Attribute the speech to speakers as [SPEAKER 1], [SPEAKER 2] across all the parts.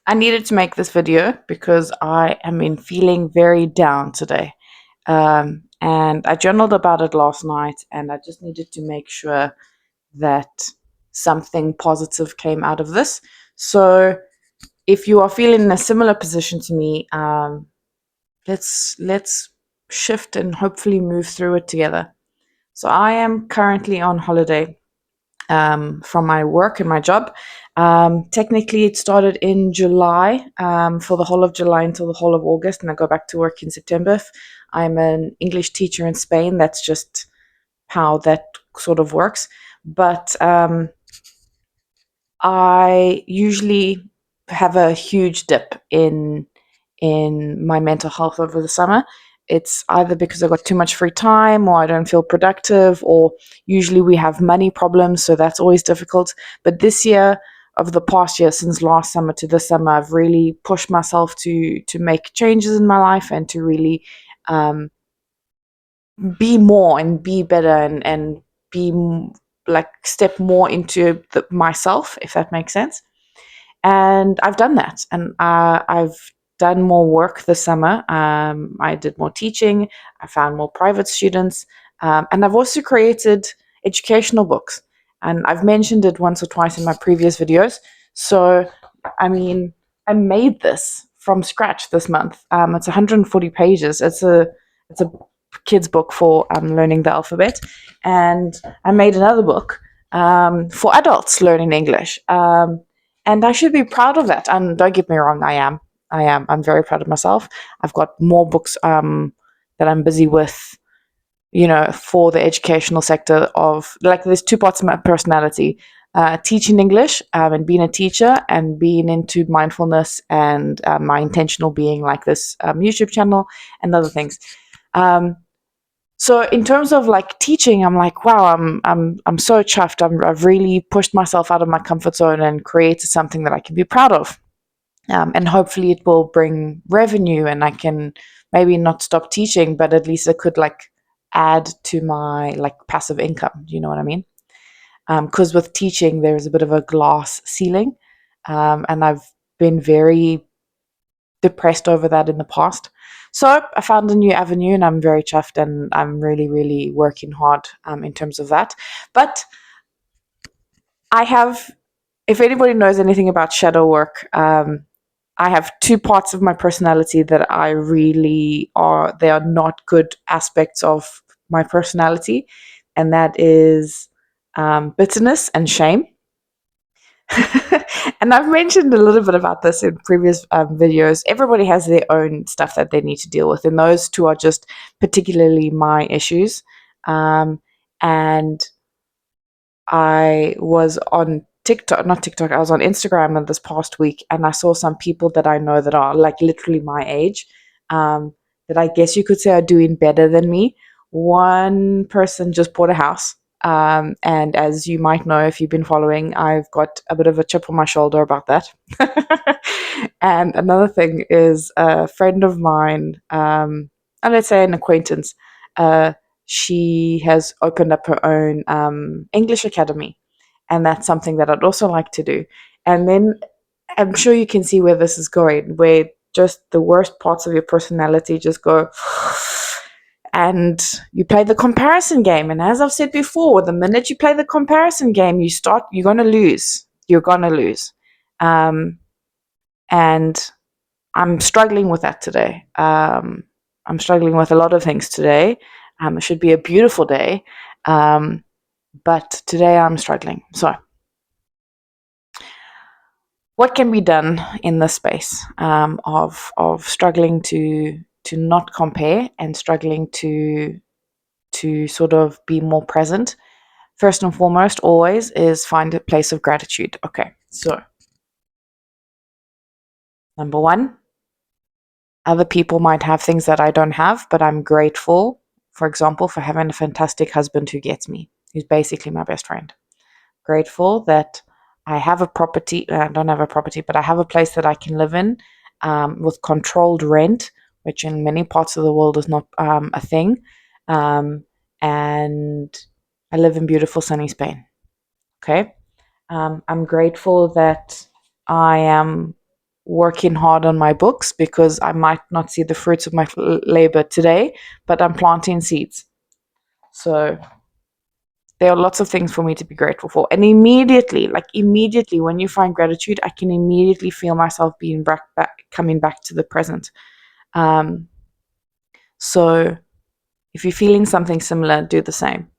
[SPEAKER 1] I needed to make this video because I am in feeling very down today. And I journaled about it last night, and I just needed to make sure that something positive came out of this. So, if you are feeling in a similar position to me, let's shift and hopefully move through it together. So, I am currently on holiday from my work and my job. Technically, it started in July for the whole of July until the whole of August, and I go back to work in September. I'm an English teacher in Spain. That's just how that sort of works. But I usually have a huge dip in my mental health over the summer. It's either because I got too much free time or I don't feel productive, or usually we have money problems, so that's always difficult. But this year, over the past year, since last summer to this summer, I've really pushed myself to make changes in my life and to really um, be more and be better and be like step more into myself, if that makes sense. And I've done that, and I've done more work this summer. I did more teaching. I found more private students, and I've also created educational books. And I've mentioned it once or twice in my previous videos. So, I mean, I made this from scratch this month. It's 140 pages. It's a kids book for learning the alphabet, and I made another book for adults learning English. And I should be proud of that. And don't get me wrong, I am. I am. I'm very proud of myself. I've got more books that I'm busy with, for the educational sector of like there's two parts of my personality. Teaching English and being a teacher and being into mindfulness and my intentional being like this YouTube channel and other things. Um, so in terms of like teaching, I'm like, wow, I'm so chuffed. I've really pushed myself out of my comfort zone and created something that I can be proud of. And hopefully it will bring revenue, and I can maybe not stop teaching, but at least I could like add to my like passive income. Do you know what I mean? Because with teaching, there is a bit of a glass ceiling, and I've been very depressed over that in the past. So I found a new avenue, and I'm very chuffed, and I'm really, really working hard in terms of that. But I have, if anybody knows anything about shadow work, I have two parts of my personality that I really are, they are not good aspects of my personality, and that is bitterness and shame. And I've mentioned a little bit about this in previous videos. Everybody has their own stuff that they need to deal with, and those two are just particularly my issues. And I was on TikTok, not TikTok, I was on Instagram this past week, and I saw some people that I know that are like literally my age, um, that I guess you could say are doing better than me. One person just bought a house. And as you might know, if you've been following, I've got a bit of a chip on my shoulder about that. And another thing is a friend of mine, and let's say an acquaintance, uh, she has opened up her own English academy, and that's something that I'd also like to do. And then I'm sure you can see where this is going, where just the worst parts of your personality just go, and you play the comparison game. And as I've said before, the minute you play the comparison game, you're going to lose. You're going to lose. Um, and I'm struggling with that today. I'm struggling with a lot of things today. It should be a beautiful day. But today I'm struggling. So, what can be done in this space of struggling to not compare and struggling to sort of be more present? First and foremost, always is find a place of gratitude. Okay, so number one, other people might have things that I don't have, but I'm grateful, for example, for having a fantastic husband who gets me, who's basically my best friend. Grateful that I have a property. I don't have a property, but I have a place that I can live in with controlled rent, which in many parts of the world is not a thing. Um, and I live in beautiful sunny Spain. Okay. I'm grateful that I am. working hard on my books because I might not see the fruits of my labor today, but I'm planting seeds. So there are lots of things for me to be grateful for. And immediately, when you find gratitude, I can immediately feel myself being coming back to the present. Um, so if you're feeling something similar, do the same.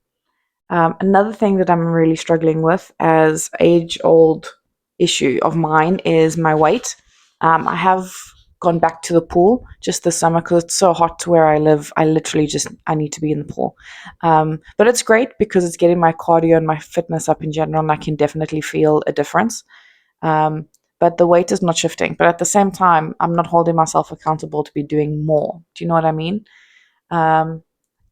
[SPEAKER 1] Another thing that I'm really struggling with as age-old issue of mine is my weight. I have gone back to the pool just this summer because it's so hot to where I live. I need to be in the pool. But it's great because it's getting my cardio and my fitness up in general, and I can definitely feel a difference. Um, but the weight is not shifting. But at the same time, I'm not holding myself accountable to be doing more. Do you know what I mean? Um,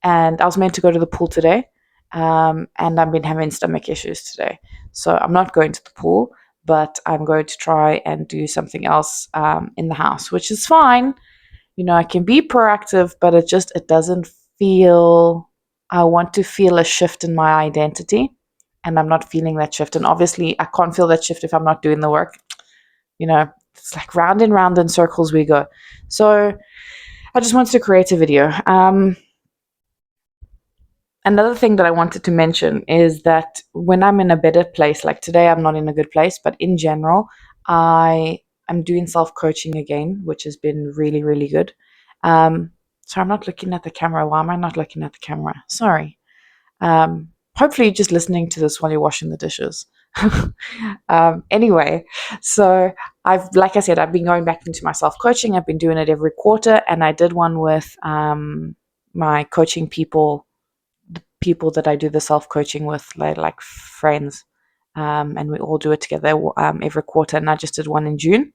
[SPEAKER 1] and I was meant to go to the pool today, and I've been having stomach issues today. So I'm not going to the pool, but I'm going to try and do something else in the house, which is fine. I can be proactive, but it doesn't feel. I want to feel a shift in my identity, and I'm not feeling that shift. And obviously, I can't feel that shift if I'm not doing the work. It's like round and round in circles we go. So I just wanted to create a video. Another thing that I wanted to mention is that when I'm in a better place, like today, I'm not in a good place, but in general, I am doing self-coaching again, which has been really, really good. So I'm not looking at the camera. Why am I not looking at the camera? Sorry. Hopefully you're just listening to this while you're washing the dishes. Anyway, so like I said, I've been going back into my self-coaching. I've been doing it every quarter, and I did one with my coaching people that I do the self-coaching with, like friends, and we all do it together every quarter, and I just did one in June.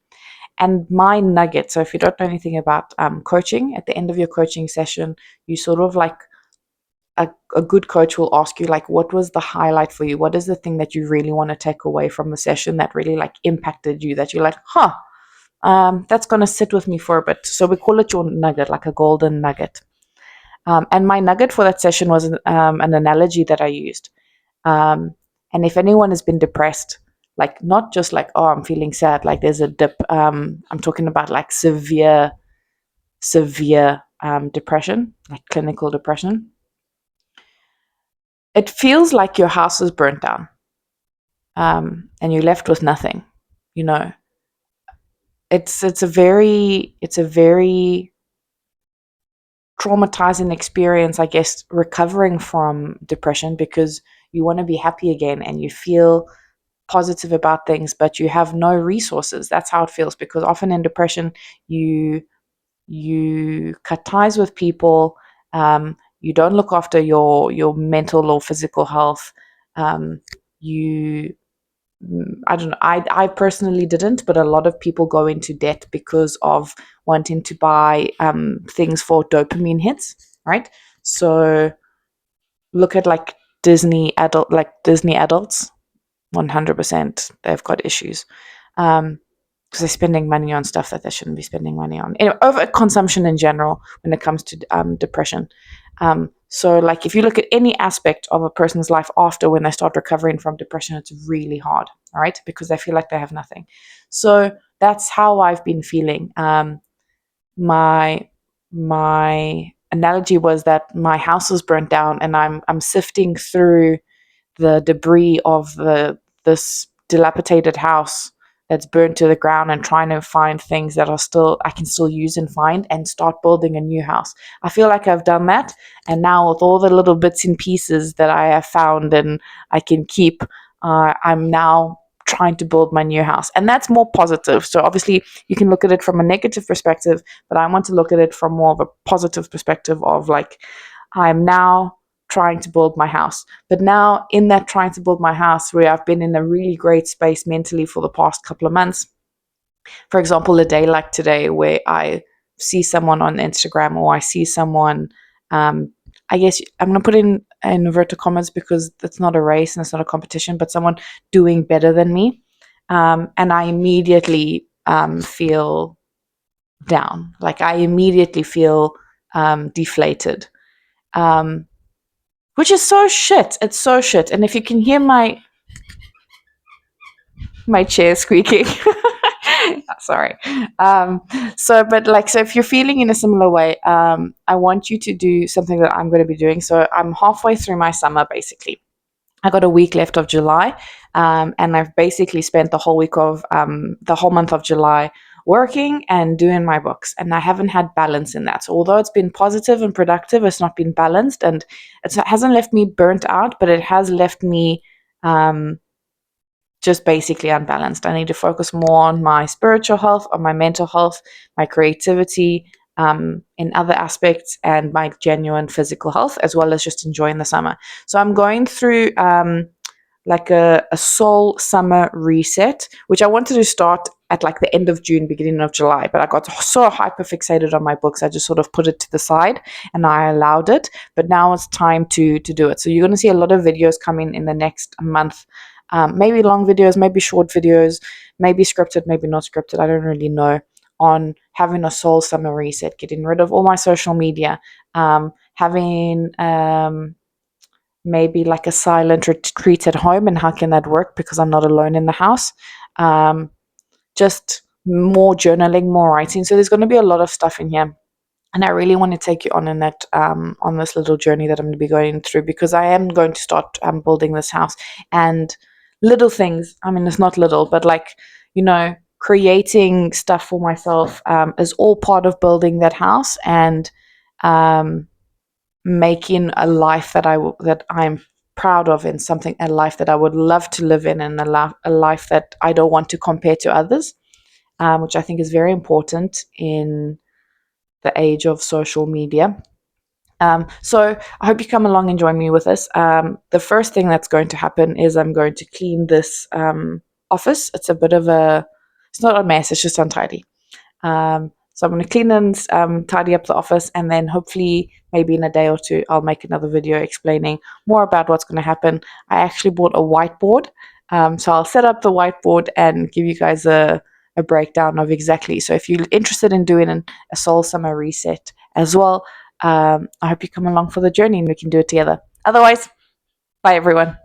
[SPEAKER 1] And my nugget, so if you don't know anything about coaching, at the end of your coaching session, you sort of like a good coach will ask you, like, what was the highlight for you? What is the thing that you really want to take away from the session that really like impacted you, that you're like, that's going to sit with me for a bit. So we call it your nugget, like a golden nugget. And my nugget for that session was an analogy that I used. And if anyone has been depressed, like not just like, oh, I'm feeling sad, like there's a dip. I'm talking about like severe depression, like clinical depression. It feels like your house is burnt down, and you're left with nothing. You know, it's a very traumatizing experience, I guess, recovering from depression, because you want to be happy again and you feel positive about things, but you have no resources. That's how it feels, because often in depression, you cut ties with people. You don't look after your mental or physical health. You I don't know. I personally didn't, but a lot of people go into debt because of wanting to buy things for dopamine hits, right? So look at like Disney adults. 100%, they've got issues. Because they're spending money on stuff that they shouldn't be spending money on. Anyway, overconsumption in general when it comes to depression. So, like, if you look at any aspect of a person's life after when they start recovering from depression, it's really hard, all right? Because they feel like they have nothing. So that's how I've been feeling. My analogy was that my house is burnt down, and I'm sifting through the debris of this dilapidated house that's burnt to the ground, and trying to find things that I can still use and find, and start building a new house. I feel like I've done that, and now with all the little bits and pieces that I have found and I can keep, I'm now trying to build my new house, and that's more positive. So obviously you can look at it from a negative perspective, but I want to look at it from more of a positive perspective of like, I'm now trying to build my house. But now, in that trying to build my house, where I've been in a really great space mentally for the past couple of months, for example, a day like today, where I see someone on Instagram, or I see someone, I guess I'm going to put in inverted commas because it's not a race and it's not a competition, but someone doing better than me. And I immediately feel down. Like I immediately feel deflated. Which is so shit. It's so shit. And if you can hear my chair squeaking, Sorry. Um, but like, so if you're feeling in a similar way, I want you to do something that I'm going to be doing. So I'm halfway through my summer, basically. I got a week left of July, and I've basically spent the whole month of July working and doing my books, and I haven't had balance in that. So although it's been positive and productive, it's not been balanced, and it hasn't left me burnt out, but it has left me um, just basically unbalanced. I need to focus more on my spiritual health, on my mental health, my creativity, in other aspects, and my genuine physical health, as well as just enjoying the summer. So I'm going through like a soul summer reset, which I wanted to start at like the end of June, beginning of July, but I got so hyper fixated on my books, I just sort of put it to the side and I allowed it. But now it's time to do it. So you're going to see a lot of videos coming in the next month. Maybe long videos, maybe short videos, maybe scripted, maybe not scripted. I don't really know. On having a soul summer reset, getting rid of all my social media, having maybe like a silent retreat at home, and how can that work because I'm not alone in the house. Um, just more journaling, more writing. So there's going to be a lot of stuff in here, and I really want to take you on in that on this little journey that I'm going to be going through, because I am going to start building this house, and little things. I mean, it's not little, but like, creating stuff for myself is all part of building that house, and um, making a life that I'm proud of, and something a life that I would love to live in, and a life that I don't want to compare to others, which I think is very important in the age of social media. So I hope you come along and join me with this. The first thing that's going to happen is I'm going to clean this office. It's not a mess, it's just untidy. So I'm going to clean and tidy up the office, and then hopefully, maybe in a day or two, I'll make another video explaining more about what's going to happen. I actually bought a whiteboard, so I'll set up the whiteboard and give you guys a breakdown of exactly. So if you're interested in doing a soul summer reset as well, I hope you come along for the journey and we can do it together. Otherwise, bye everyone.